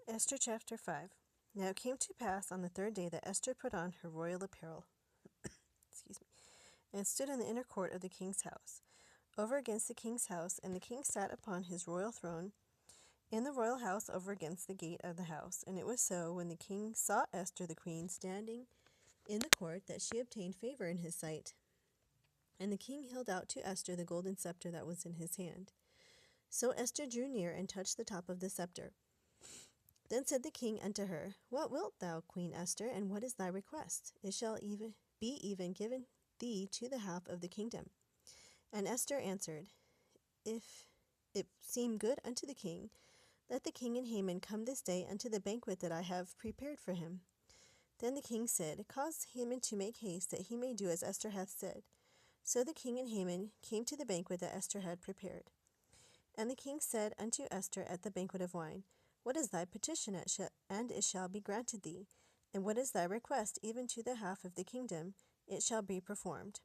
Esther chapter 5. Now it came to pass on the third day that Esther put on her royal apparel, and stood in the inner court of the king's house, over against the king's house, and the king sat upon his royal throne in the royal house over against the gate of the house. And it was so, when the king saw Esther the queen standing in the court, that she obtained favor in his sight. And the king held out to Esther the golden scepter that was in his hand. So Esther drew near and touched the top of the scepter. Then said the king unto her, What wilt thou, Queen Esther, and what is thy request? It shall be given thee to the half of the kingdom. And Esther answered, If it seem good unto the king, let the king and Haman come this day unto the banquet that I have prepared for him. Then the king said, Cause Haman to make haste, that he may do as Esther hath said. So the king and Haman came to the banquet that Esther had prepared. And the king said unto Esther at the banquet of wine, What is thy petition, and it shall be granted thee? And what is thy request, even to the half of the kingdom? It shall be performed.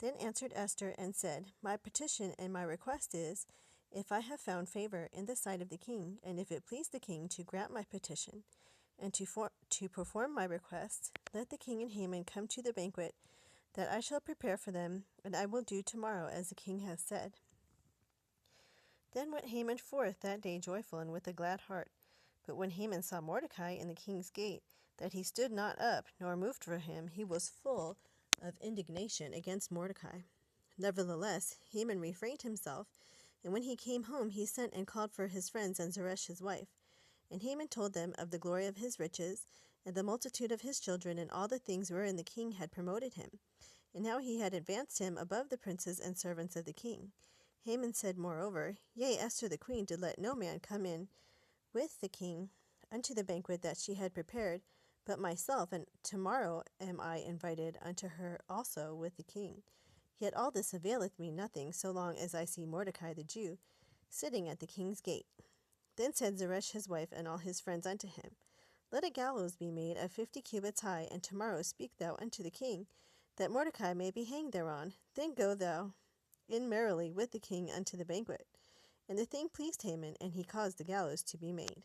Then answered Esther and said, My petition and my request is, if I have found favor in the sight of the king, and if it please the king to grant my petition, and to perform my request, let the king and Haman come to the banquet that I shall prepare for them, and I will do tomorrow as the king hath said. Then went Haman forth that day joyful and with a glad heart. But when Haman saw Mordecai in the king's gate, that he stood not up, nor moved for him, he was full of indignation against Mordecai. Nevertheless, Haman refrained himself, and when he came home, he sent and called for his friends and Zeresh his wife. And Haman told them of the glory of his riches, and the multitude of his children, and all the things wherein the king had promoted him, and how he had advanced him above the princes and servants of the king. Haman said moreover, Yea, Esther the queen did let no man come in with the king unto the banquet that she had prepared, but myself, and tomorrow am I invited unto her also with the king. Yet all this availeth me nothing, so long as I see Mordecai the Jew sitting at the king's gate. Then said Zeresh his wife and all his friends unto him, Let a gallows be made of 50 cubits high, and tomorrow speak thou unto the king, that Mordecai may be hanged thereon. Then go thou in merrily with the king unto the banquet. And the thing pleased Haman, and he caused the gallows to be made.